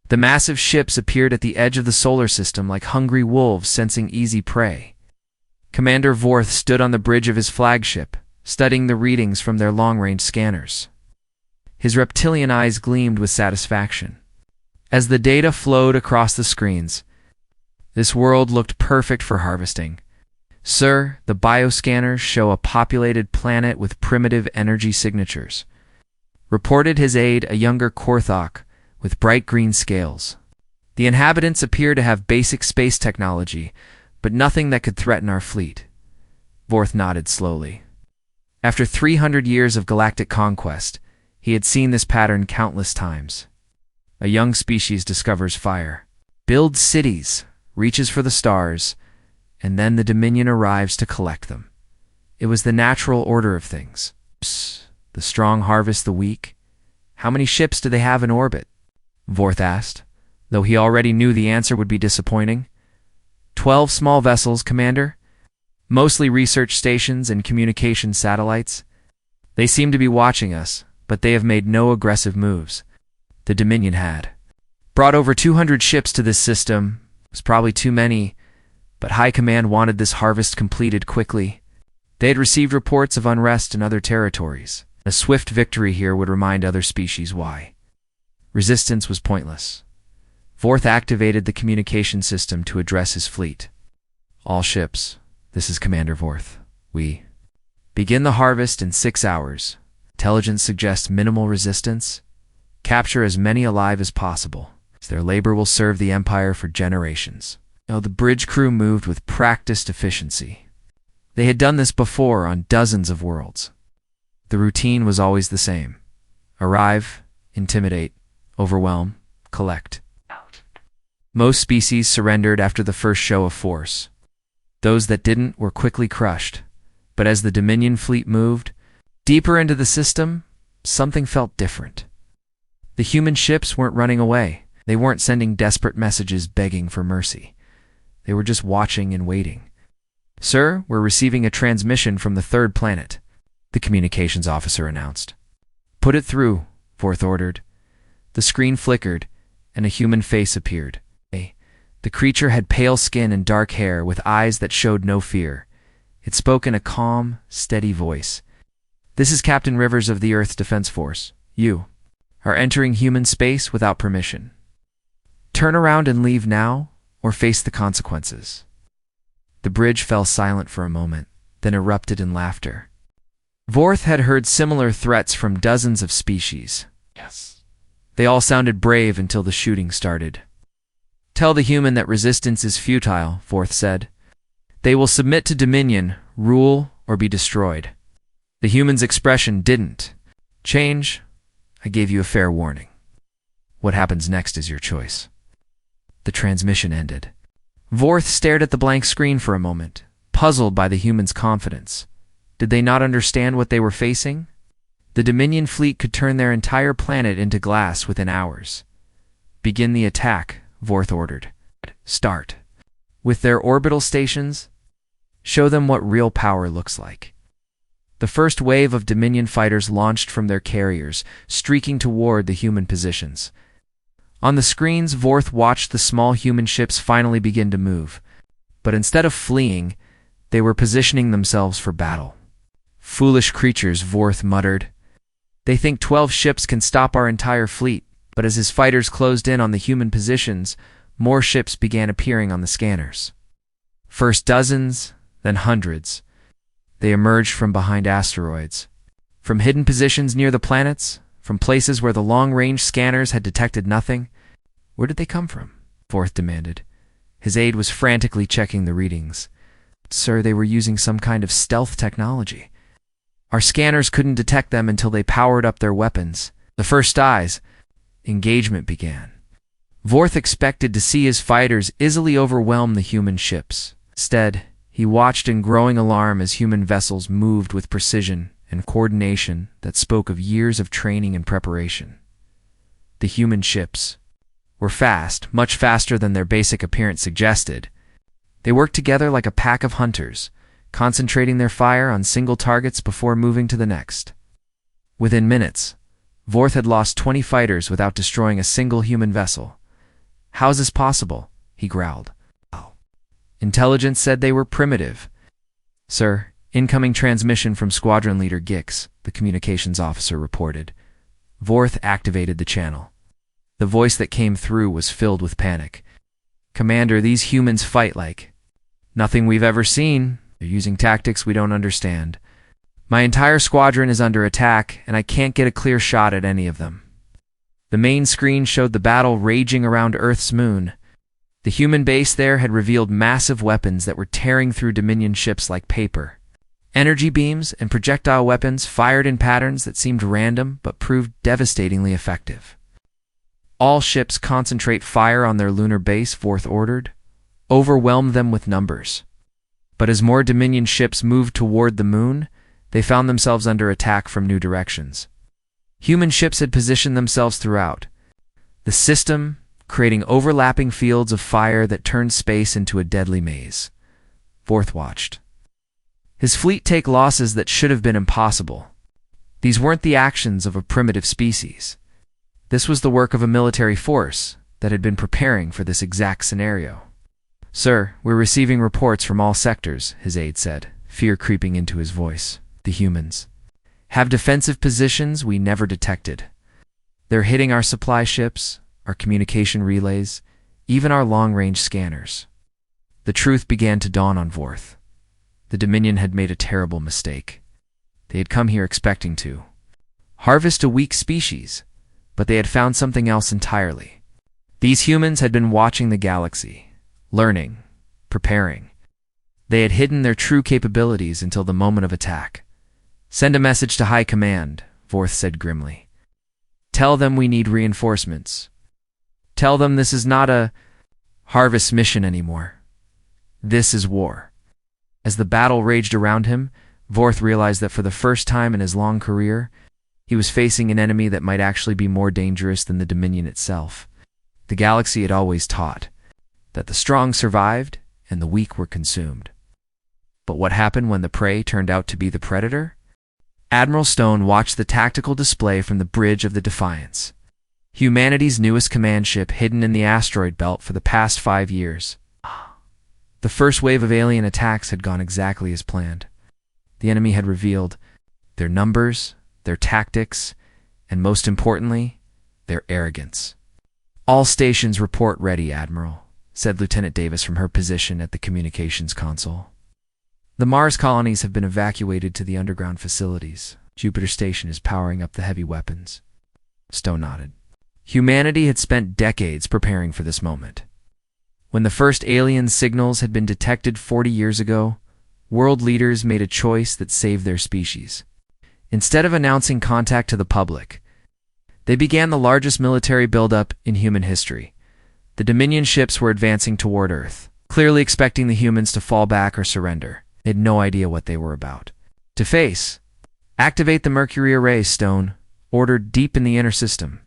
The massive ships appeared at the edge of the solar system like hungry wolves sensing easy prey. Commander Vorth stood on the bridge of his flagship, studying the readings from their long-range scanners. His reptilian eyes gleamed with satisfaction. As the data flowed across the screens, this world looked perfect for harvesting. Sir, the bioscanners show a populated planet with primitive energy signatures. Reported his aide, a younger Korthok, with bright green scales. The inhabitants appear to have basic space technology, but nothing that could threaten our fleet. Vorth nodded slowly. After 300 years of galactic conquest, he had seen this pattern countless times. A young species discovers fire, builds cities, reaches for the stars, and then the Dominion arrives to collect them. It was the natural order of things. The strong harvest the weak. How many ships do they have in orbit? Vorth asked, though he already knew the answer would be disappointing. 12 small vessels, Commander. Mostly research stations and communication satellites. They seem to be watching us, but they have made no aggressive moves. The Dominion had brought over 200 ships to this system. It was probably too many, but High Command wanted this harvest completed quickly. They had received reports of unrest in other territories. A swift victory here would remind other species why. Resistance was pointless. Vorth activated the communication system to address his fleet. All ships, this is Commander Vorth. We begin the harvest in 6 hours. Intelligence suggests minimal resistance. Capture as many alive as possible. Their labor will serve the Empire for generations. Now, the bridge crew moved with practiced efficiency. They had done this before on dozens of worlds. The routine was always the same. Arrive, intimidate, overwhelm, collect. Most species surrendered after the first show of force. Those that didn't were quickly crushed. But as the Dominion fleet moved deeper into the system, something felt different. The human ships weren't running away. They weren't sending desperate messages begging for mercy. They were just watching and waiting. Sir, we're receiving a transmission from the third planet, the communications officer announced. Put it through, Vorth ordered. The screen flickered, and a human face appeared. The creature had pale skin and dark hair with eyes that showed no fear. It spoke in a calm, steady voice. This is Captain Rivers of the Earth's Defense Force. You are entering human space without permission. Turn around and leave now, or face the consequences. The bridge fell silent for a moment, then erupted in laughter. Vorth had heard similar threats from dozens of species. Yes. They all sounded brave until the shooting started. Tell the human that resistance is futile, Vorth said. They will submit to Dominion, rule, or be destroyed. The human's expression didn't change. I gave you a fair warning. What happens next is your choice. The transmission ended. Vorth stared at the blank screen for a moment, puzzled by the human's confidence. Did they not understand what they were facing? The Dominion fleet could turn their entire planet into glass within hours. Begin the attack, Vorth ordered. Start. With their orbital stations, show them what real power looks like. The first wave of Dominion fighters launched from their carriers, streaking toward the human positions. On the screens, Vorth watched the small human ships finally begin to move. But instead of fleeing, they were positioning themselves for battle. Foolish creatures, Vorth muttered. They think 12 ships can stop our entire fleet, but as his fighters closed in on the human positions, more ships began appearing on the scanners. First dozens, then hundreds. They emerged from behind asteroids, from hidden positions near the planets, from places where the long-range scanners had detected nothing. Where did they come from? Vorth demanded. His aide was frantically checking the readings. Sir, they were using some kind of stealth technology. Our scanners couldn't detect them until they powered up their weapons. The first eyes. Engagement began. Vorth expected to see his fighters easily overwhelm the human ships. Instead, he watched in growing alarm as human vessels moved with precision and coordination that spoke of years of training and preparation. The human ships were fast, much faster than their basic appearance suggested. They worked together like a pack of hunters, concentrating their fire on single targets before moving to the next. Within minutes, Vorth had lost 20 fighters without destroying a single human vessel. How is this possible? He growled. Intelligence said they were primitive. Sir, incoming transmission from Squadron Leader Gix, the communications officer reported. Vorth activated the channel. The voice that came through was filled with panic. Commander, these humans fight like nothing we've ever seen. They're using tactics we don't understand. My entire squadron is under attack, and I can't get a clear shot at any of them. The main screen showed the battle raging around Earth's moon. The human base there had revealed massive weapons that were tearing through Dominion ships like paper. Energy beams and projectile weapons fired in patterns that seemed random but proved devastatingly effective. All ships concentrate fire on their lunar base, Vorth ordered. Overwhelm them with numbers. But as more Dominion ships moved toward the moon, they found themselves under attack from new directions. Human ships had positioned themselves throughout the system, creating overlapping fields of fire that turned space into a deadly maze. Vorth watched his fleet take losses that should have been impossible. These weren't the actions of a primitive species. This was the work of a military force that had been preparing for this exact scenario. Sir, we're receiving reports from all sectors, his aide said, fear creeping into his voice. The humans have defensive positions we never detected. They're hitting our supply ships, our communication relays, even our long-range scanners. The truth began to dawn on Vorth. The Dominion had made a terrible mistake. They had come here expecting to harvest a weak species, but they had found something else entirely. These humans had been watching the galaxy, learning, preparing. They had hidden their true capabilities until the moment of attack. Send a message to High Command, Vorth said grimly. Tell them we need reinforcements. Tell them this is not a harvest mission anymore. This is war. As the battle raged around him, Vorth realized that for the first time in his long career, he was facing an enemy that might actually be more dangerous than the Dominion itself. The galaxy had always taught that the strong survived and the weak were consumed. But what happened when the prey turned out to be the predator? Admiral Stone watched the tactical display from the bridge of the Defiance, humanity's newest command ship hidden in the asteroid belt for the past 5 years. The first wave of alien attacks had gone exactly as planned. The enemy had revealed their numbers, their tactics, and most importantly, their arrogance. All stations report ready, Admiral, said Lieutenant Davis from her position at the communications console. The Mars colonies have been evacuated to the underground facilities. Jupiter Station is powering up the heavy weapons. Stone nodded. Humanity had spent decades preparing for this moment. When the first alien signals had been detected 40 years ago, world leaders made a choice that saved their species. Instead of announcing contact to the public, they began the largest military buildup in human history. The Dominion ships were advancing toward Earth, clearly expecting the humans to fall back or surrender. They had no idea what they were about to face. Activate the Mercury arrays, Stone ordered deep in the inner system.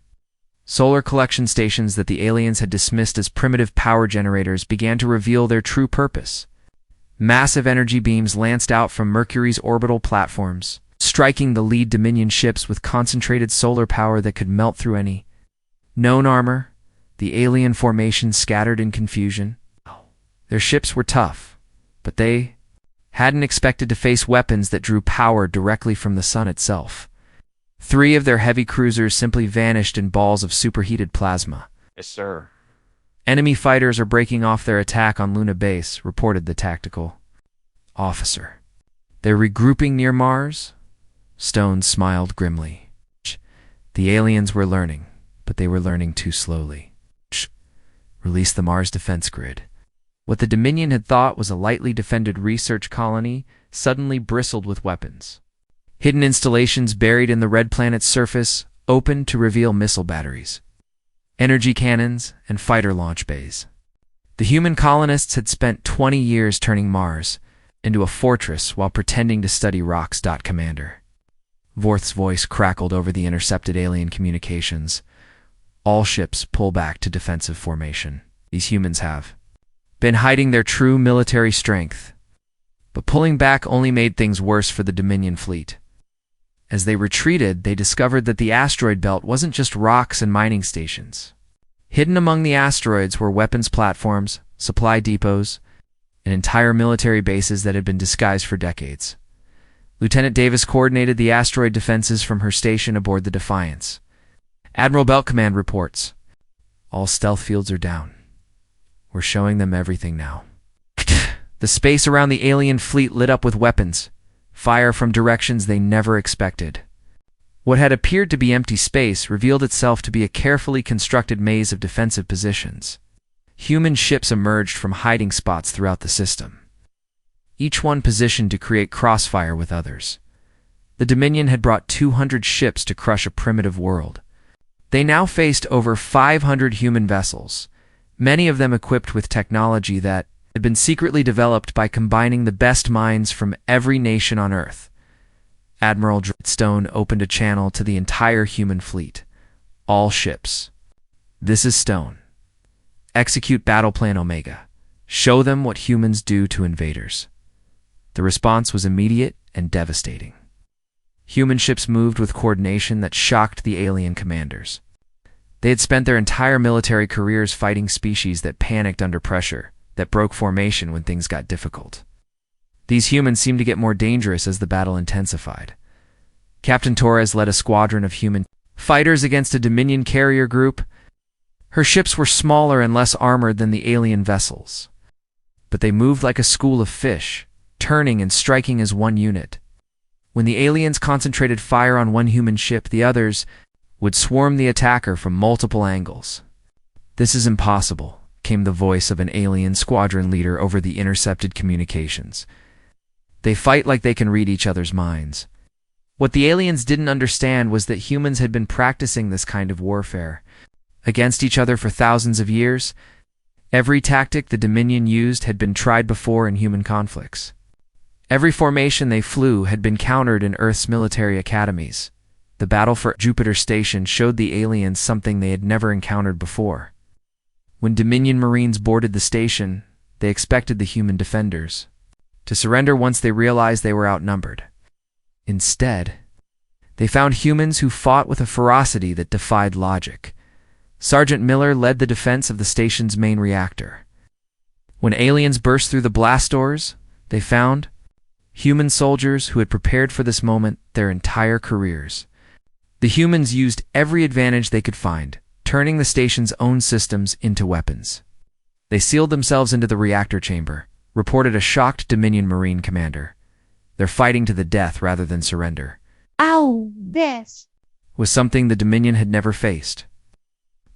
Solar collection stations that the aliens had dismissed as primitive power generators began to reveal their true purpose. Massive energy beams lanced out from Mercury's orbital platforms, striking the lead Dominion ships with concentrated solar power that could melt through any known armor. The alien formations scattered in confusion. Their ships were tough, but they hadn't expected to face weapons that drew power directly from the sun itself. 3 of their heavy cruisers simply vanished in balls of superheated plasma. Yes, sir. Enemy fighters are breaking off their attack on Luna Base, reported the tactical officer. They're regrouping near Mars? Stone smiled grimly. The aliens were learning, but they were learning too slowly. Release the Mars defense grid. What the Dominion had thought was a lightly defended research colony suddenly bristled with weapons. Hidden installations buried in the red planet's surface opened to reveal missile batteries, energy cannons, and fighter launch bays. The human colonists had spent 20 years turning Mars into a fortress while pretending to study rocks. Commander. Vorth's voice crackled over the intercepted alien communications. All ships pull back to defensive formation. These humans have been hiding their true military strength, but pulling back only made things worse for the Dominion fleet. As they retreated, they discovered that the asteroid belt wasn't just rocks and mining stations. Hidden among the asteroids were weapons platforms, supply depots, and entire military bases that had been disguised for decades. Lieutenant Davis coordinated the asteroid defenses from her station aboard the Defiance. Admiral Belt Command reports, "All stealth fields are down. We're showing them everything now." The space around the alien fleet lit up with weapons, fire from directions they never expected. What had appeared to be empty space revealed itself to be a carefully constructed maze of defensive positions. Human ships emerged from hiding spots throughout the system, each one positioned to create crossfire with others. The Dominion had brought 200 ships to crush a primitive world. They now faced over 500 human vessels, many of them equipped with technology that had been secretly developed by combining the best minds from every nation on Earth. Admiral Stone opened a channel to the entire human fleet. All ships. This is Stone. Execute Battle Plan Omega. Show them what humans do to invaders. The response was immediate and devastating. Human ships moved with coordination that shocked the alien commanders. They had spent their entire military careers fighting species that panicked under pressure, that broke formation when things got difficult. These humans seemed to get more dangerous as the battle intensified. Captain Torres led a squadron of human fighters against a Dominion carrier group. Her ships were smaller and less armored than the alien vessels, but they moved like a school of fish, turning and striking as one unit. When the aliens concentrated fire on one human ship, the others would swarm the attacker from multiple angles. "This is impossible," came the voice of an alien squadron leader over the intercepted communications. "They fight like they can read each other's minds." What the aliens didn't understand was that humans had been practicing this kind of warfare against each other for thousands of years. Every tactic the Dominion used had been tried before in human conflicts. Every formation they flew had been countered in Earth's military academies. The battle for Jupiter Station showed the aliens something they had never encountered before. When Dominion Marines boarded the station, they expected the human defenders to surrender once they realized they were outnumbered. Instead, they found humans who fought with a ferocity that defied logic. Sergeant Miller led the defense of the station's main reactor. When aliens burst through the blast doors, they found human soldiers who had prepared for this moment their entire careers. The humans used every advantage they could find, turning the station's own systems into weapons. They sealed themselves into the reactor chamber, reported a shocked Dominion Marine commander. "They're fighting to the death rather than surrender." "Ow, this was something the Dominion had never faced.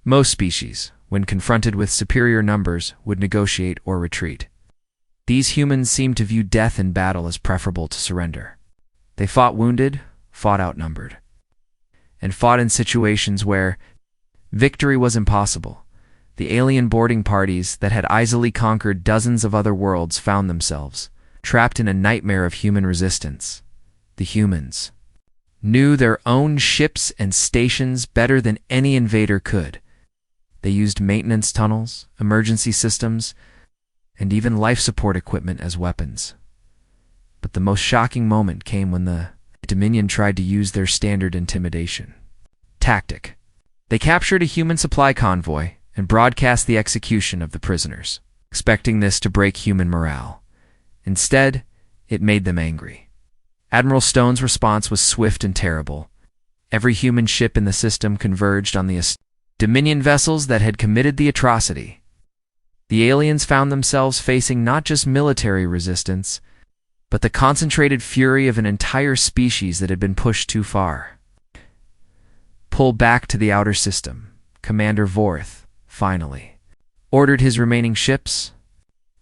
Most species, when confronted with superior numbers, would negotiate or retreat. These humans seemed to view death in battle as preferable to surrender. They fought wounded, fought outnumbered, and fought in situations where victory was impossible. The alien boarding parties that had easily conquered dozens of other worlds found themselves trapped in a nightmare of human resistance. The humans knew their own ships and stations better than any invader could. They used maintenance tunnels, emergency systems, and even life support equipment as weapons. But the most shocking moment came when the Dominion tried to use their standard intimidation tactic. They captured a human supply convoy and broadcast the execution of the prisoners, expecting this to break human morale. Instead, it made them angry. Admiral Stone's response was swift and terrible. Every human ship in the system converged on the Dominion vessels that had committed the atrocity. The aliens found themselves facing not just military resistance, but the concentrated fury of an entire species that had been pushed too far. "Pull back to the outer system," Commander Vorth, finally, ordered his remaining ships.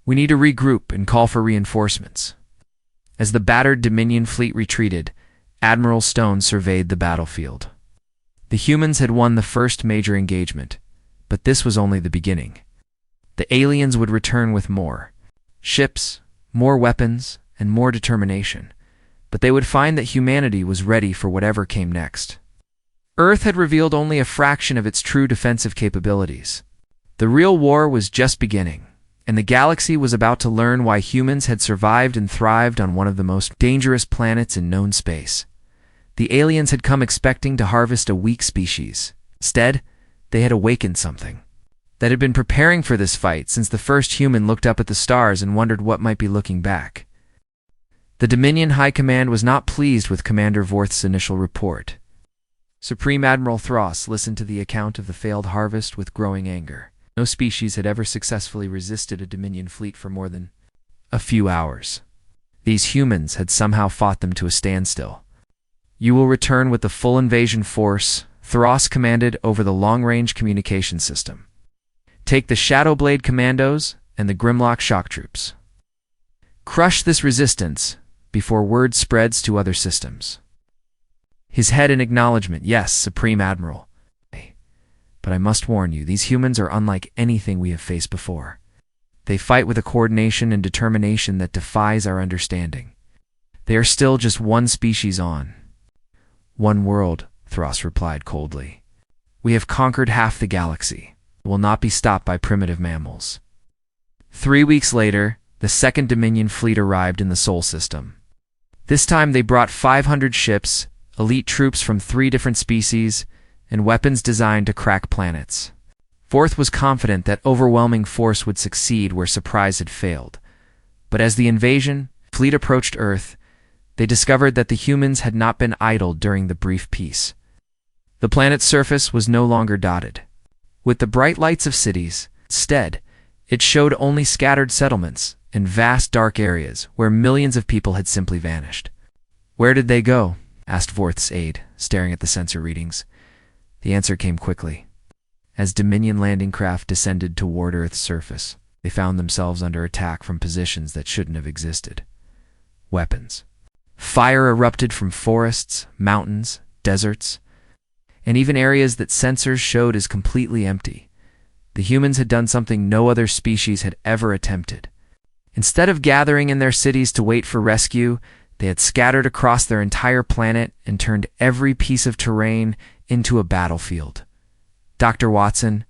"We need to regroup and call for reinforcements." As the battered Dominion fleet retreated, Admiral Stone surveyed the battlefield. The humans had won the first major engagement, but this was only the beginning. The aliens would return with more ships, more weapons, and more determination, but they would find that humanity was ready for whatever came next. Earth had revealed only a fraction of its true defensive capabilities. The real war was just beginning, and the galaxy was about to learn why humans had survived and thrived on one of the most dangerous planets in known space. The aliens had come expecting to harvest a weak species. Instead, they had awakened something that had been preparing for this fight since the first human looked up at the stars and wondered what might be looking back. The Dominion High Command was not pleased with Commander Vorth's initial report. Supreme Admiral Thros listened to the account of the failed harvest with growing anger. No species had ever successfully resisted a Dominion fleet for more than a few hours. These humans had somehow fought them to a standstill. "You will return with the full invasion force," Thros commanded over the long-range communication system. "Take the Shadowblade Commandos and the Grimlock shock troops. Crush this resistance before word spreads to other systems." His head in acknowledgement. "Yes, Supreme Admiral. But I must warn you, these humans are unlike anything we have faced before. They fight with a coordination and determination that defies our understanding. They are still just one species on one world," Thros replied coldly. "We have conquered half the galaxy. It will not be stopped by primitive mammals." 3 weeks later, the Second Dominion fleet arrived in the Sol system. This time they brought 500 ships, elite troops from 3 different species, and weapons designed to crack planets. Vorth was confident that overwhelming force would succeed where surprise had failed. But as the invasion fleet approached Earth, they discovered that the humans had not been idle during the brief peace. The planet's surface was no longer dotted with the bright lights of cities. Instead, it showed only scattered settlements and vast dark areas where millions of people had simply vanished. "Where did they go?" asked Vorth's aide, staring at the sensor readings. The answer came quickly. As Dominion landing craft descended toward Earth's surface, they found themselves under attack from positions that shouldn't have existed. Weapons. Fire erupted from forests, mountains, deserts, and even areas that sensors showed as completely empty. The humans had done something no other species had ever attempted. Instead of gathering in their cities to wait for rescue, they had scattered across their entire planet and turned every piece of terrain into a battlefield. Dr. Watson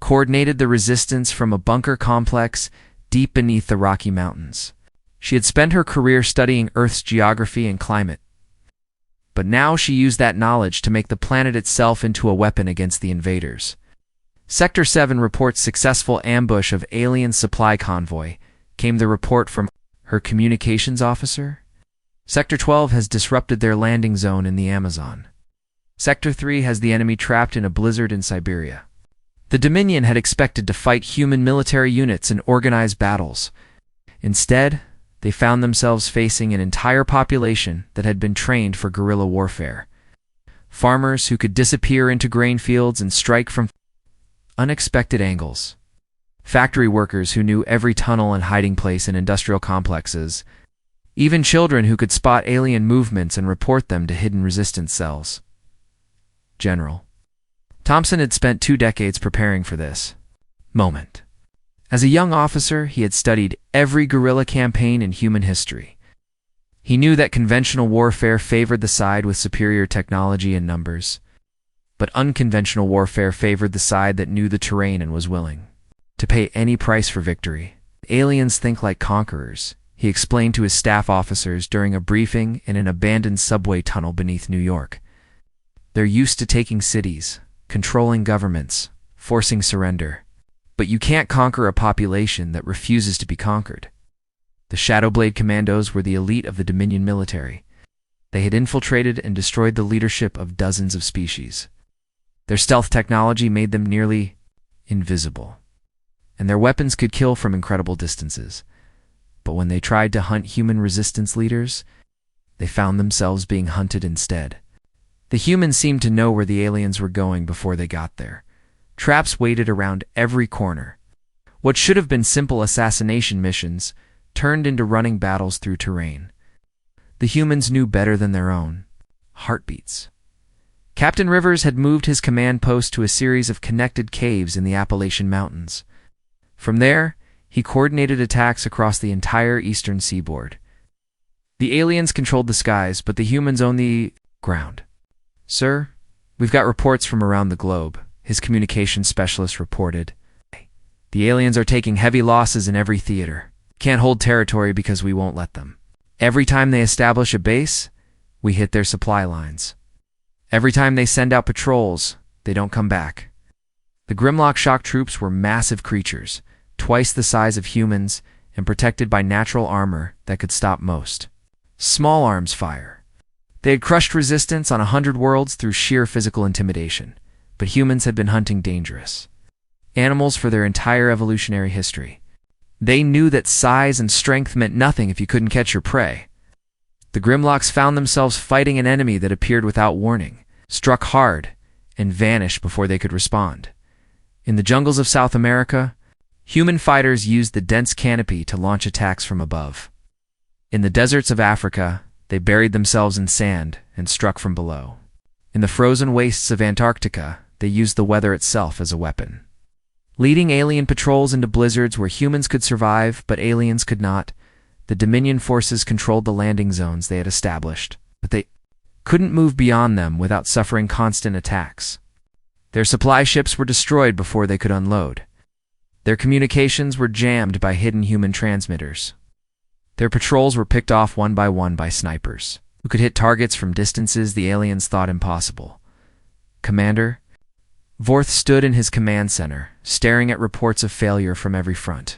coordinated the resistance from a bunker complex deep beneath the Rocky Mountains. She had spent her career studying Earth's geography and climate, but now she used that knowledge to make the planet itself into a weapon against the invaders. Sector 7 reports successful ambush of alien supply convoy, came the report from her communications officer. Sector 12 has disrupted their landing zone in the Amazon. Sector 3 has the enemy trapped in a blizzard in Siberia. The Dominion had expected to fight human military units and organize battles. Instead, they found themselves facing an entire population that had been trained for guerrilla warfare. Farmers who could disappear into grain fields and strike from unexpected angles. Factory workers who knew every tunnel and hiding place in industrial complexes. Even children who could spot alien movements and report them to hidden resistance cells. General Thompson had spent 2 decades preparing for this moment. As a young officer, he had studied every guerrilla campaign in human history. He knew that conventional warfare favored the side with superior technology and numbers, but unconventional warfare favored the side that knew the terrain and was willing to pay any price for victory. "Aliens think like conquerors," he explained to his staff officers during a briefing in an abandoned subway tunnel beneath New York. "They're used to taking cities, controlling governments, forcing surrender. But you can't conquer a population that refuses to be conquered." The Shadowblade Commandos were the elite of the Dominion military. They had infiltrated and destroyed the leadership of dozens of species. Their stealth technology made them nearly invisible, and their weapons could kill from incredible distances. But when they tried to hunt human resistance leaders, they found themselves being hunted instead. The humans seemed to know where the aliens were going before they got there. Traps waited around every corner. What should have been simple assassination missions turned into running battles through terrain. The humans knew better than their own heartbeats. Captain Rivers had moved his command post to a series of connected caves in the Appalachian Mountains. From there, he coordinated attacks across the entire eastern seaboard. The aliens controlled the skies, but the humans owned the ground. "Sir, we've got reports from around the globe," his communications specialist reported. "The aliens are taking heavy losses in every theater. Can't hold territory because we won't let them. Every time they establish a base, we hit their supply lines. Every time they send out patrols, they don't come back. The Grimlock shock troops were massive creatures, twice the size of humans, and protected by natural armor that could stop most small arms fire. They had crushed resistance on 100 worlds through sheer physical intimidation, but humans had been hunting dangerous animals for their entire evolutionary history. They knew that size and strength meant nothing if you couldn't catch your prey. The Grimlocks found themselves fighting an enemy that appeared without warning, struck hard, and vanished before they could respond. In the jungles of South America, human fighters used the dense canopy to launch attacks from above. In the deserts of Africa, they buried themselves in sand and struck from below. In the frozen wastes of Antarctica, they used the weather itself as a weapon. Leading alien patrols into blizzards where humans could survive but aliens could not, the Dominion forces controlled the landing zones they had established, but they couldn't move beyond them without suffering constant attacks. Their supply ships were destroyed before they could unload. Their communications were jammed by hidden human transmitters. Their patrols were picked off one by snipers, who could hit targets from distances the aliens thought impossible. Commander Vorth stood in his command center, staring at reports of failure from every front.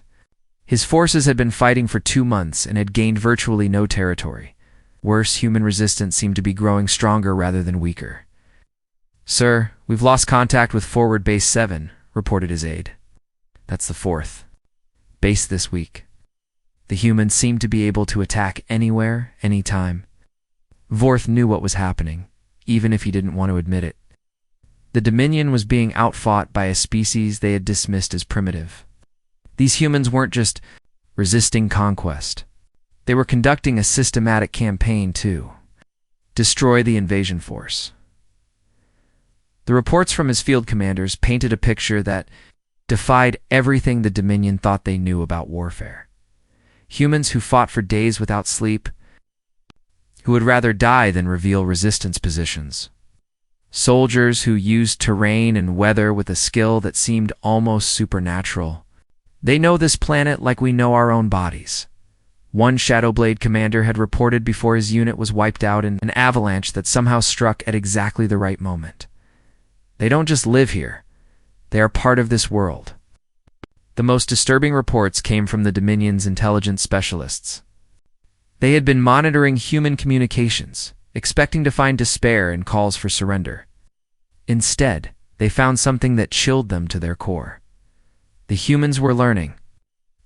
His forces had been fighting for 2 months and had gained virtually no territory. Worse, human resistance seemed to be growing stronger rather than weaker. "Sir, we've lost contact with Forward Base 7, reported his aide. That's the 4th base this week. The humans seemed to be able to attack anywhere, anytime. Vorth knew what was happening, even if he didn't want to admit it. The Dominion was being outfought by a species they had dismissed as primitive. These humans weren't just resisting conquest. They were conducting a systematic campaign to destroy the invasion force. The reports from his field commanders painted a picture that defied everything the Dominion thought they knew about warfare. Humans who fought for days without sleep, who would rather die than reveal resistance positions. Soldiers who used terrain and weather with a skill that seemed almost supernatural. They know this planet like we know our own bodies. One Shadowblade commander had reported before his unit was wiped out in an avalanche that somehow struck at exactly the right moment. They don't just live here. They are part of this world. The most disturbing reports came from the Dominion's intelligence specialists. They had been monitoring human communications, expecting to find despair and calls for surrender. Instead, they found something that chilled them to their core. The humans were learning.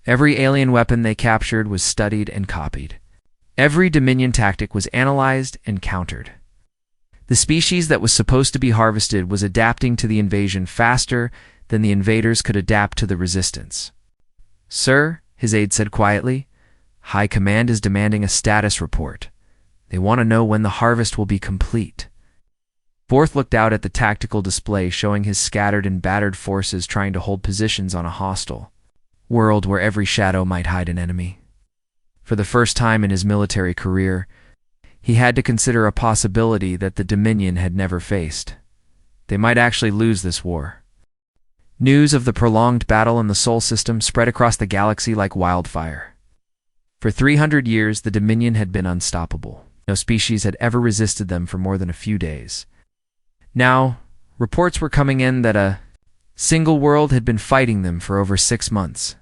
Every alien weapon they captured was studied and copied. Every Dominion tactic was analyzed and countered. The species that was supposed to be harvested was adapting to the invasion faster than the invaders could adapt to the resistance. "Sir," his aide said quietly, "High Command is demanding a status report. They want to know when the harvest will be complete." Vorth looked out at the tactical display showing his scattered and battered forces trying to hold positions on a hostile world where every shadow might hide an enemy. For the first time in his military career, he had to consider a possibility that the Dominion had never faced. They might actually lose this war. News of the prolonged battle in the Sol system spread across the galaxy like wildfire. For 300 years, the Dominion had been unstoppable. No species had ever resisted them for more than a few days. Now, reports were coming in that a single world had been fighting them for over 6 months.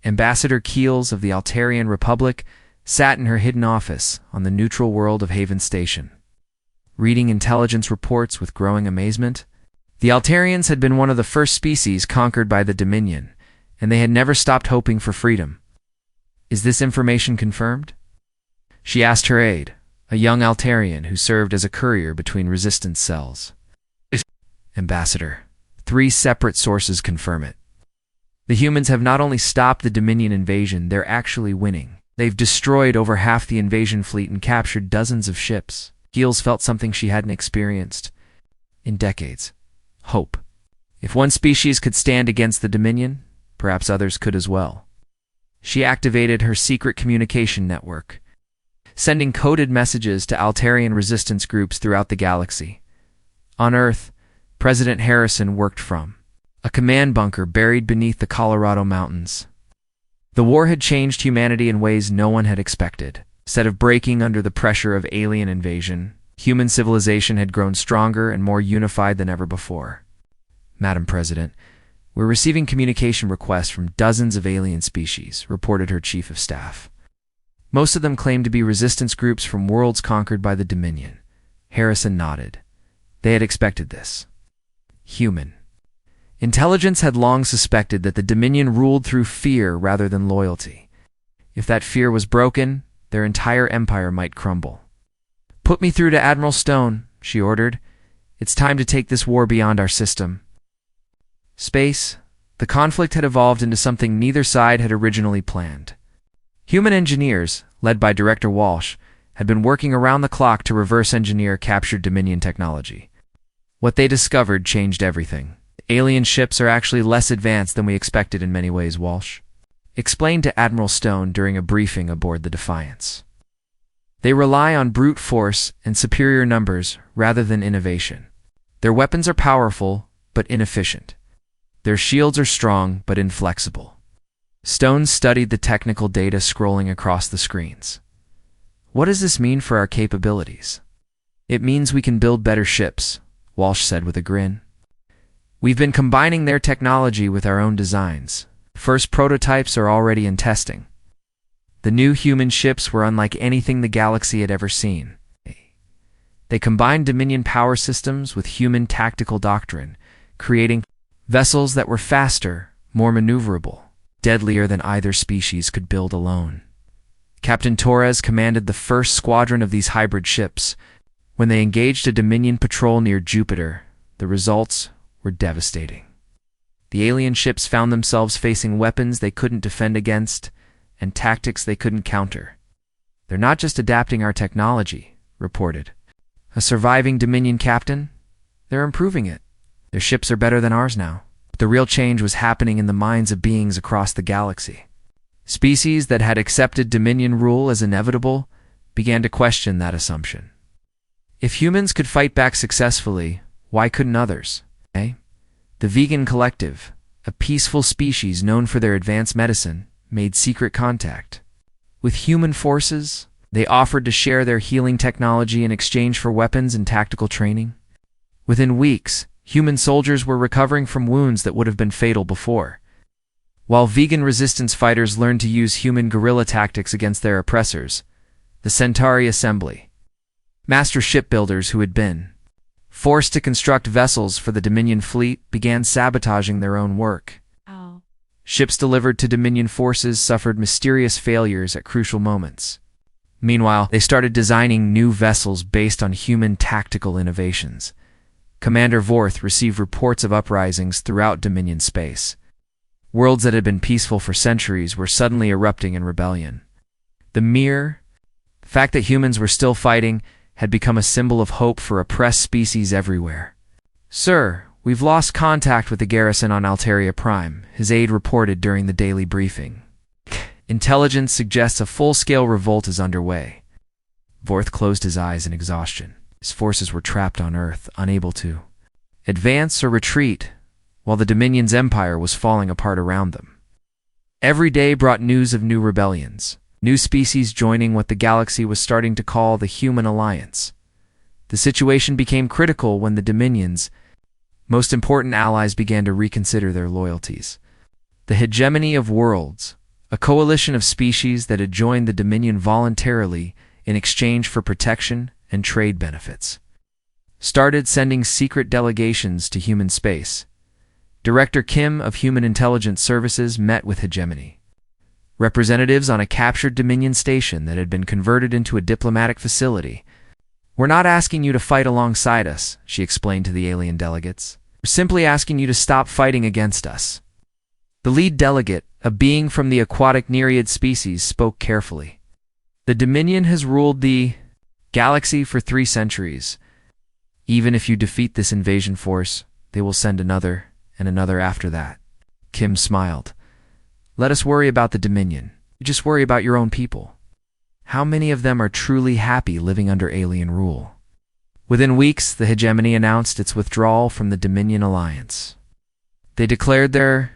Ambassador Keels of the Altarian Republic sat in her hidden office on the neutral world of Haven Station, reading intelligence reports with growing amazement. The Altarians had been one of the first species conquered by the Dominion, and they had never stopped hoping for freedom. "Is this information confirmed?" she asked her aide, a young Altarian who served as a courier between resistance cells. "Ambassador, 3 separate sources confirm it. The humans have not only stopped the Dominion invasion, they're actually winning. They've destroyed over half the invasion fleet and captured dozens of ships." Keels felt something she hadn't experienced in decades. Hope. If one species could stand against the Dominion, perhaps others could as well. She activated her secret communication network, sending coded messages to Altarian resistance groups throughout the galaxy. On Earth, President Harrison worked from a command bunker buried beneath the Colorado mountains. The war had changed humanity in ways no one had expected. Instead of breaking under the pressure of alien invasion, human civilization had grown stronger and more unified than ever before. Madam President, we're receiving communication requests from dozens of alien species, reported her chief of staff. Most of them claim to be resistance groups from worlds conquered by the Dominion. Harrison nodded. They had expected this. Human. Intelligence had long suspected that the Dominion ruled through fear rather than loyalty. If that fear was broken, their entire empire might crumble. "Put me through to Admiral Stone," she ordered. "It's time to take this war beyond our system." Space. The conflict had evolved into something neither side had originally planned. Human engineers, led by Director Walsh, had been working around the clock to reverse engineer captured Dominion technology. What they discovered changed everything. Alien ships are actually less advanced than we expected in many ways, Walsh explained to Admiral Stone during a briefing aboard the Defiance. They rely on brute force and superior numbers rather than innovation. Their weapons are powerful, but inefficient. Their shields are strong, but inflexible. Stone studied the technical data scrolling across the screens. "What does this mean for our capabilities?" "It means we can build better ships," Walsh said with a grin. "We've been combining their technology with our own designs. First prototypes are already in testing." The new human ships were unlike anything the galaxy had ever seen. They combined Dominion power systems with human tactical doctrine, creating vessels that were faster, more maneuverable, deadlier than either species could build alone. Captain Torres commanded the first squadron of these hybrid ships. When they engaged a Dominion patrol near Jupiter, the results were devastating. The alien ships found themselves facing weapons they couldn't defend against and tactics they couldn't counter. "They're not just adapting our technology," reported a surviving Dominion captain. "They're improving it. Their ships are better than ours now." The real change was happening in the minds of beings across the galaxy. Species that had accepted Dominion rule as inevitable began to question that assumption. If humans could fight back successfully, why couldn't others? The Vegan Collective, a peaceful species known for their advanced medicine, made secret contact. With human forces, they offered to share their healing technology in exchange for weapons and tactical training. Within weeks, human soldiers were recovering from wounds that would have been fatal before. While vegan resistance fighters learned to use human guerrilla tactics against their oppressors, the Centauri Assembly, master shipbuilders who had been forced to construct vessels for the Dominion fleet, began sabotaging their own work. Ships delivered to Dominion forces suffered mysterious failures at crucial moments. Meanwhile, they started designing new vessels based on human tactical innovations. Commander Vorth received reports of uprisings throughout Dominion space. Worlds that had been peaceful for centuries were suddenly erupting in rebellion. The mere fact that humans were still fighting had become a symbol of hope for oppressed species everywhere. "Sir, we've lost contact with the garrison on Alteria Prime," his aide reported during the daily briefing. "Intelligence suggests a full-scale revolt is underway." Vorth closed his eyes in exhaustion. His forces were trapped on Earth, unable to advance or retreat, while the Dominion's empire was falling apart around them. Every day brought news of new rebellions, new species joining what the galaxy was starting to call the Human Alliance. The situation became critical when the Dominion's most important allies began to reconsider their loyalties. The Hegemony of Worlds, a coalition of species that had joined the Dominion voluntarily in exchange for protection and trade benefits, started sending secret delegations to human space. Director Kim of Human Intelligence Services met with Hegemony representatives on a captured Dominion station that had been converted into a diplomatic facility. "We're not asking you to fight alongside us," she explained to the alien delegates. "We're simply asking you to stop fighting against us." The lead delegate, a being from the aquatic Nereid species, spoke carefully. "The Dominion has ruled the galaxy for 3 centuries. Even if you defeat this invasion force, they will send another and another after that." Kim smiled. "Let us worry about the Dominion. You just worry about your own people. How many of them are truly happy living under alien rule?" Within weeks, the Hegemony announced its withdrawal from the Dominion Alliance. They declared their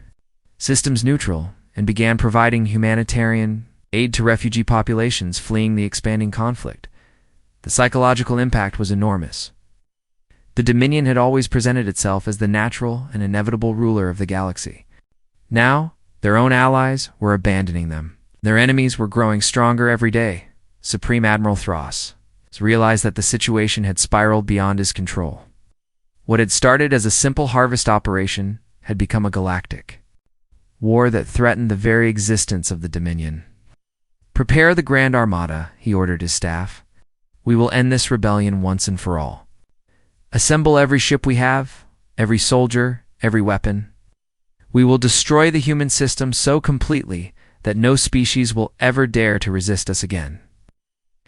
systems neutral and began providing humanitarian aid to refugee populations fleeing the expanding conflict. The psychological impact was enormous. The Dominion had always presented itself as the natural and inevitable ruler of the galaxy. Now, their own allies were abandoning them. Their enemies were growing stronger every day. Supreme Admiral Thros realized that the situation had spiraled beyond his control. What had started as a simple harvest operation had become a galactic war that threatened the very existence of the Dominion. "Prepare the Grand Armada," he ordered his staff. "We will end this rebellion once and for all. Assemble every ship we have, every soldier, every weapon. We will destroy the human system so completely that no species will ever dare to resist us again."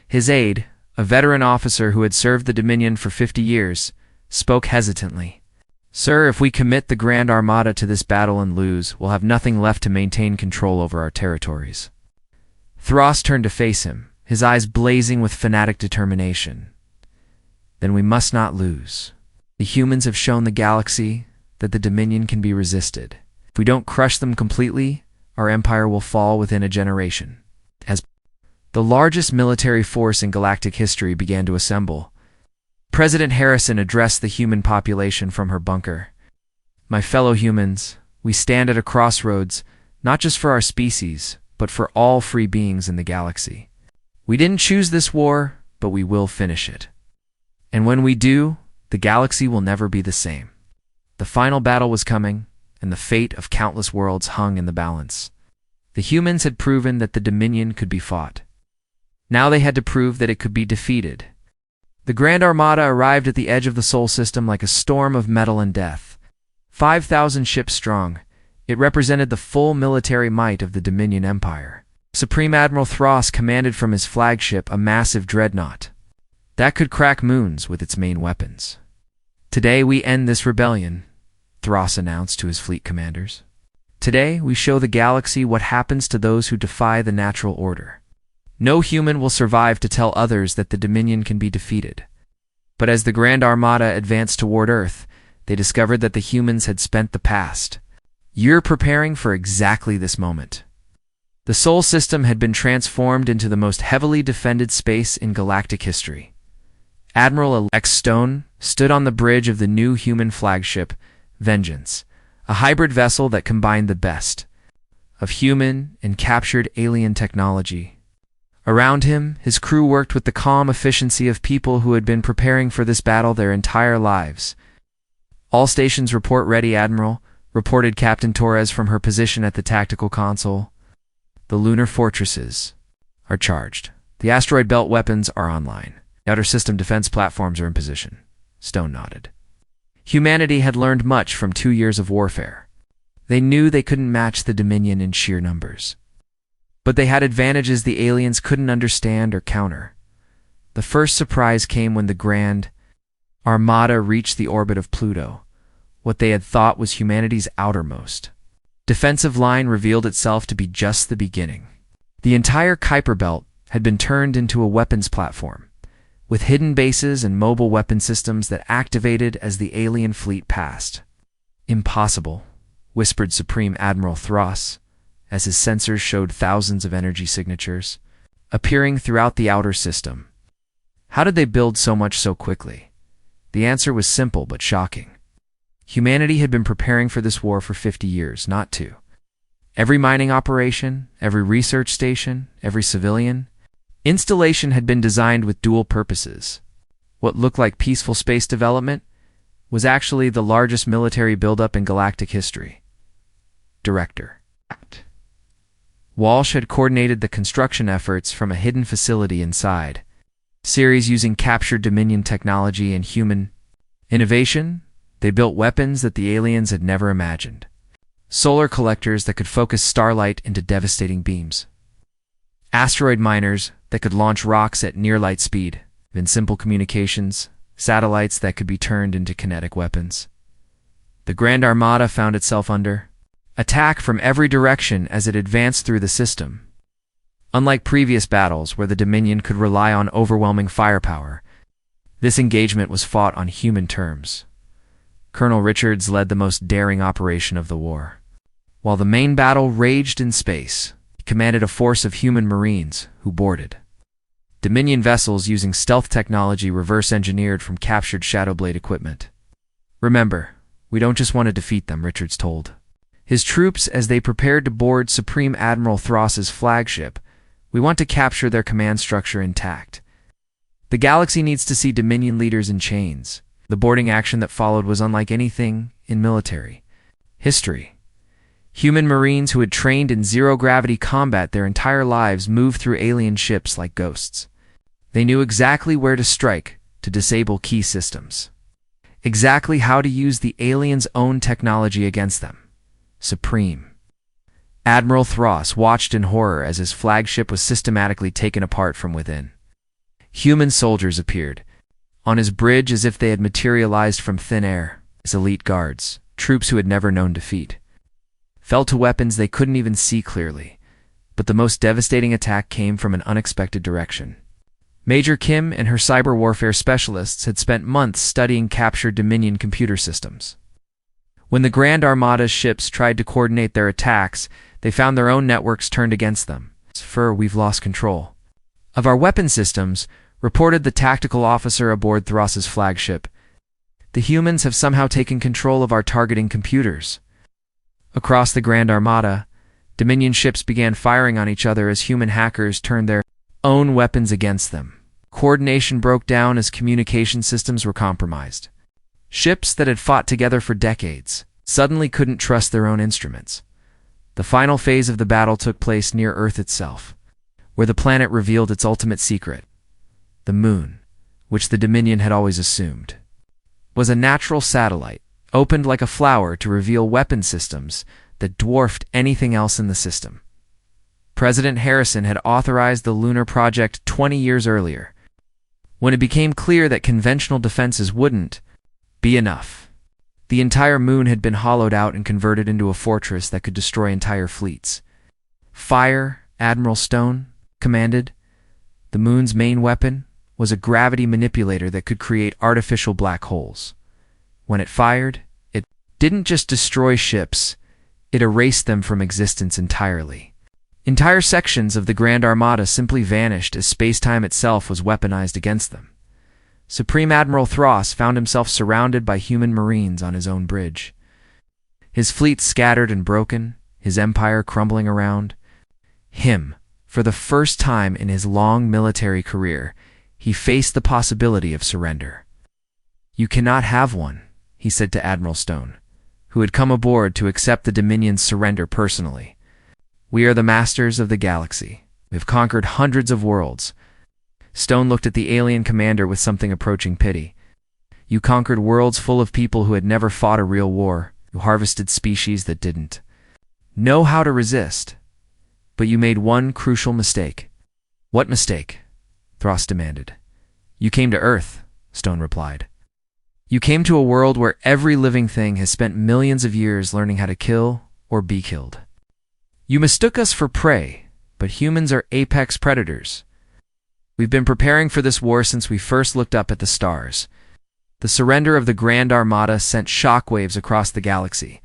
His aide, a veteran officer who had served the Dominion for 50 years, spoke hesitantly. "Sir, if we commit the Grand Armada to this battle and lose, we'll have nothing left to maintain control over our territories." Thros turned to face him, his eyes blazing with fanatic determination. "Then we must not lose. The humans have shown the galaxy that the Dominion can be resisted. If we don't crush them completely, our empire will fall within a generation." As the largest military force in galactic history began to assemble, President Harrison addressed the human population from her bunker. "My fellow humans, we stand at a crossroads, not just for our species, but for all free beings in the galaxy. We didn't choose this war, but we will finish it. And when we do, the galaxy will never be the same." The final battle was coming, and the fate of countless worlds hung in the balance. The humans had proven that the Dominion could be fought. Now they had to prove that it could be defeated. The Grand Armada arrived at the edge of the Sol system like a storm of metal and death. 5,000 ships strong, it represented the full military might of the Dominion Empire. Supreme Admiral Thros commanded from his flagship a massive dreadnought that could crack moons with its main weapons. "Today we end this rebellion," Thros announced to his fleet commanders. "Today we show the galaxy what happens to those who defy the natural order. No human will survive to tell others that the Dominion can be defeated." But as the Grand Armada advanced toward Earth, they discovered that the humans had spent the past year preparing for exactly this moment. The Sol system had been transformed into the most heavily defended space in galactic history. Admiral-elect Stone stood on the bridge of the new human flagship, Vengeance, a hybrid vessel that combined the best of human and captured alien technology. Around him, his crew worked with the calm efficiency of people who had been preparing for this battle their entire lives. "All stations report ready, Admiral," reported Captain Torres from her position at the tactical console. "The lunar fortresses are charged. The asteroid belt weapons are online. The outer system defense platforms are in position." Stone nodded. Humanity had learned much from 2 years of warfare. They knew they couldn't match the Dominion in sheer numbers. But they had advantages the aliens couldn't understand or counter. The first surprise came when the Grand Armada reached the orbit of Pluto, what they had thought was humanity's outermost defensive line revealed itself to be just the beginning. The entire Kuiper Belt had been turned into a weapons platform, with hidden bases and mobile weapon systems that activated as the alien fleet passed. "Impossible," whispered Supreme Admiral Thros, as his sensors showed thousands of energy signatures appearing throughout the outer system. How did they build so much so quickly? The answer was simple but shocking. Humanity had been preparing for this war for 50 years, not 2. Every mining operation, every research station, every civilian installation had been designed with dual purposes. What looked like peaceful space development was actually the largest military buildup in galactic history. Director Walsh had coordinated the construction efforts from a hidden facility inside. Series using captured Dominion technology and human innovation, they built weapons that the aliens had never imagined. Solar collectors that could focus starlight into devastating beams. Asteroid miners that could launch rocks at near-light speed. Then simple communications, satellites that could be turned into kinetic weapons. The Grand Armada found itself under attack from every direction as it advanced through the system. Unlike previous battles where the Dominion could rely on overwhelming firepower, this engagement was fought on human terms. Colonel Richards led the most daring operation of the war. While the main battle raged in space, he commanded a force of human Marines who boarded Dominion vessels using stealth technology reverse-engineered from captured Shadowblade equipment. Remember, we don't just want to defeat them, Richards told his troops as they prepared to board Supreme Admiral Thross's flagship. We want to capture their command structure intact. The galaxy needs to see Dominion leaders in chains. The boarding action that followed was unlike anything in military history. Human Marines who had trained in zero-gravity combat their entire lives moved through alien ships like ghosts. They knew exactly where to strike to disable key systems. Exactly how to use the aliens' own technology against them. Supreme. Admiral Thross watched in horror as his flagship was systematically taken apart from within. Human soldiers appeared on his bridge as if they had materialized from thin air. His elite guards, troops who had never known defeat, fell to weapons they couldn't even see clearly. But the most devastating attack came from an unexpected direction. Major Kim and her cyber warfare specialists had spent months studying captured Dominion computer systems. When the Grand Armada's ships tried to coordinate their attacks, they found their own networks turned against them. We've lost control of our weapon systems, reported the tactical officer aboard Thross's flagship. The humans have somehow taken control of our targeting computers. Across the Grand Armada, Dominion ships began firing on each other as human hackers turned their own weapons against them. Coordination broke down as communication systems were compromised. Ships that had fought together for decades suddenly couldn't trust their own instruments. The final phase of the battle took place near Earth itself, where the planet revealed its ultimate secret. The moon, which the Dominion had always assumed, was a natural satellite, opened like a flower to reveal weapon systems that dwarfed anything else in the system. President Harrison had authorized the lunar project 20 years earlier, when it became clear that conventional defenses wouldn't be enough. The entire moon had been hollowed out and converted into a fortress that could destroy entire fleets. Fire, Admiral Stone commanded. The moon's main weapon was a gravity manipulator that could create artificial black holes. When it fired, it didn't just destroy ships, it erased them from existence entirely. Entire sections of the Grand Armada simply vanished as space-time itself was weaponized against them. Supreme Admiral Thross found himself surrounded by human Marines on his own bridge. His fleet scattered and broken, his empire crumbling around him. For the first time in his long military career, he faced the possibility of surrender. "You cannot have one," he said to Admiral Stone, who had come aboard to accept the Dominion's surrender personally. "We are the masters of the galaxy. We have conquered hundreds of worlds." Stone looked at the alien commander with something approaching pity. "You conquered worlds full of people who had never fought a real war, who harvested species that didn't know how to resist. But you made one crucial mistake." "What mistake?" Thross demanded. "You came to Earth," Stone replied. "You came to a world where every living thing has spent millions of years learning how to kill or be killed. You mistook us for prey, but humans are apex predators. We've been preparing for this war since we first looked up at the stars." The surrender of the Grand Armada sent shockwaves across the galaxy.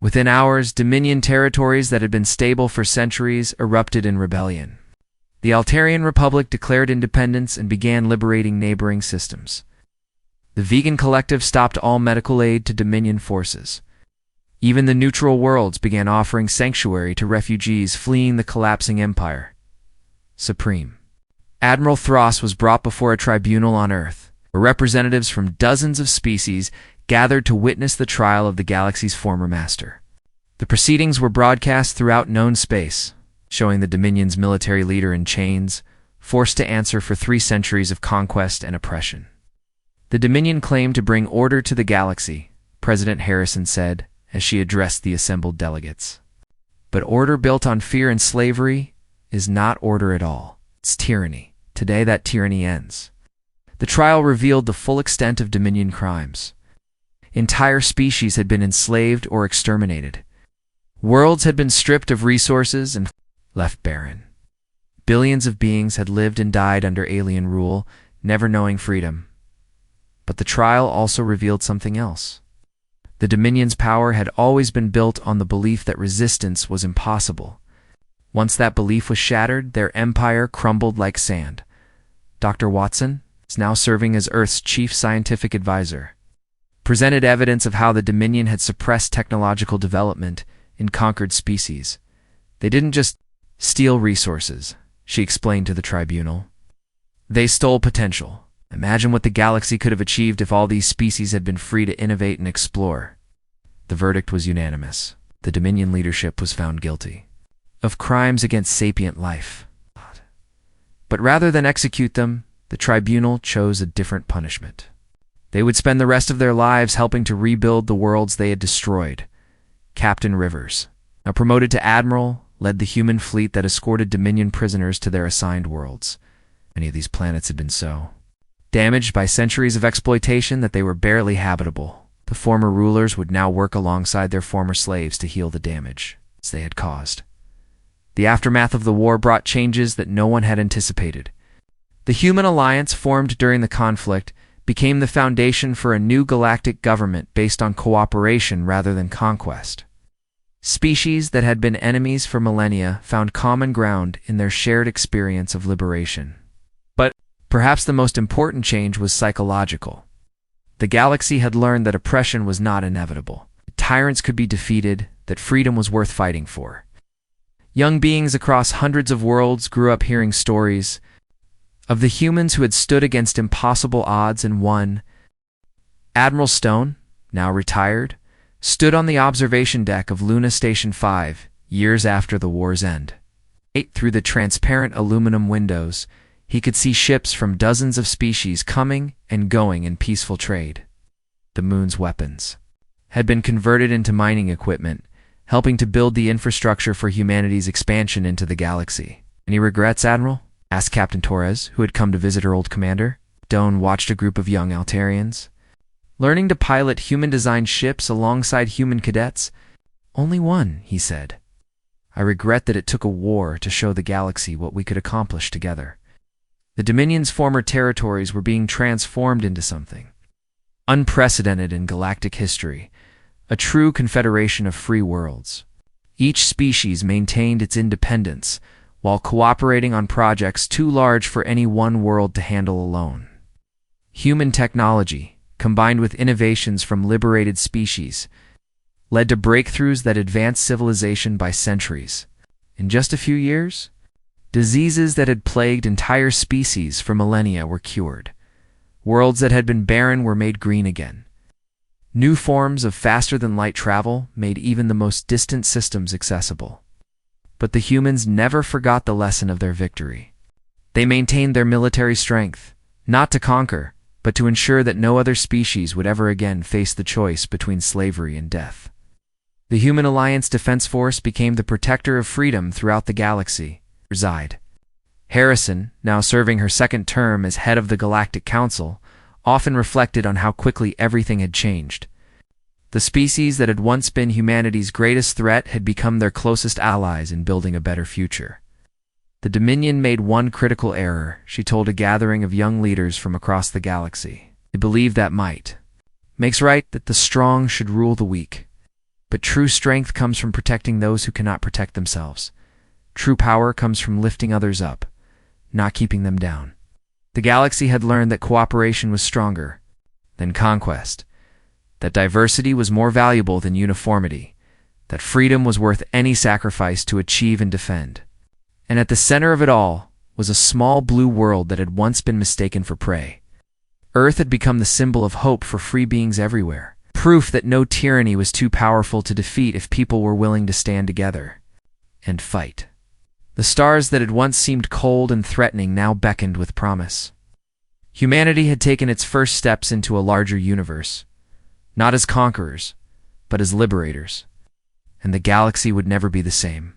Within hours, Dominion territories that had been stable for centuries erupted in rebellion. The Altarian Republic declared independence and began liberating neighboring systems. The Vegan Collective stopped all medical aid to Dominion forces. Even the neutral worlds began offering sanctuary to refugees fleeing the collapsing empire. Supreme Admiral Thross was brought before a tribunal on Earth, where representatives from dozens of species gathered to witness the trial of the galaxy's former master. The proceedings were broadcast throughout known space, showing the Dominion's military leader in chains, forced to answer for 3 centuries of conquest and oppression. "The Dominion claimed to bring order to the galaxy," President Harrison said as she addressed the assembled delegates. "But order built on fear and slavery is not order at all. It's tyranny. Today that tyranny ends." The trial revealed the full extent of Dominion crimes. Entire species had been enslaved or exterminated. Worlds had been stripped of resources and left barren. Billions of beings had lived and died under alien rule, never knowing freedom. But the trial also revealed something else. The Dominion's power had always been built on the belief that resistance was impossible. Once that belief was shattered, their empire crumbled like sand. Dr. Watson, is now serving as Earth's chief scientific advisor, presented evidence of how the Dominion had suppressed technological development in conquered species. They didn't just steal resources, she explained to the tribunal. They stole potential. Imagine what the galaxy could have achieved if all these species had been free to innovate and explore. The verdict was unanimous. The Dominion leadership was found guilty of crimes against sapient life. But rather than execute them, the tribunal chose a different punishment. They would spend the rest of their lives helping to rebuild the worlds they had destroyed. Captain Rivers, now promoted to admiral, led the human fleet that escorted Dominion prisoners to their assigned worlds. Many of these planets had been so damaged by centuries of exploitation that they were barely habitable. The former rulers would now work alongside their former slaves to heal the damage they had caused. The aftermath of the war brought changes that no one had anticipated. The human alliance formed during the conflict became the foundation for a new galactic government based on cooperation rather than conquest. Species that had been enemies for millennia found common ground in their shared experience of liberation. But perhaps the most important change was psychological. The galaxy had learned that oppression was not inevitable. Tyrants could be defeated, that freedom was worth fighting for. Young beings across hundreds of worlds grew up hearing stories of the humans who had stood against impossible odds and won. Admiral Stone, now retired, stood on the observation deck of Luna Station 5 years after the war's end. Through the transparent aluminum windows, he could see ships from dozens of species coming and going in peaceful trade. The moon's weapons had been converted into mining equipment, helping to build the infrastructure for humanity's expansion into the galaxy. "Any regrets, Admiral?" asked Captain Torres, who had come to visit her old commander. Stone watched a group of young Altarians learning to pilot human-designed ships alongside human cadets. "Only one," he said. "I regret that it took a war to show the galaxy what we could accomplish together." The Dominion's former territories were being transformed into something unprecedented in galactic history, a true confederation of free worlds. Each species maintained its independence while cooperating on projects too large for any one world to handle alone. Human technology, combined with innovations from liberated species, led to breakthroughs that advanced civilization by centuries. In just a few years, diseases that had plagued entire species for millennia were cured. Worlds that had been barren were made green again. New forms of faster-than-light travel made even the most distant systems accessible. But the humans never forgot the lesson of their victory. They maintained their military strength, not to conquer, but to ensure that no other species would ever again face the choice between slavery and death. The Human Alliance Defense Force became the protector of freedom throughout the galaxy. Harrison, now serving her second term as head of the Galactic Council, often reflected on how quickly everything had changed. The species that had once been humanity's greatest threat had become their closest allies in building a better future. The Dominion made one critical error, she told a gathering of young leaders from across the galaxy. They believed that might makes right, that the strong should rule the weak. But true strength comes from protecting those who cannot protect themselves. True power comes from lifting others up, not keeping them down. The galaxy had learned that cooperation was stronger than conquest, that diversity was more valuable than uniformity, that freedom was worth any sacrifice to achieve and defend. And at the center of it all was a small blue world that had once been mistaken for prey. Earth had become the symbol of hope for free beings everywhere, proof that no tyranny was too powerful to defeat if people were willing to stand together and fight. The stars that had once seemed cold and threatening now beckoned with promise. Humanity had taken its first steps into a larger universe, not as conquerors, but as liberators, and the galaxy would never be the same.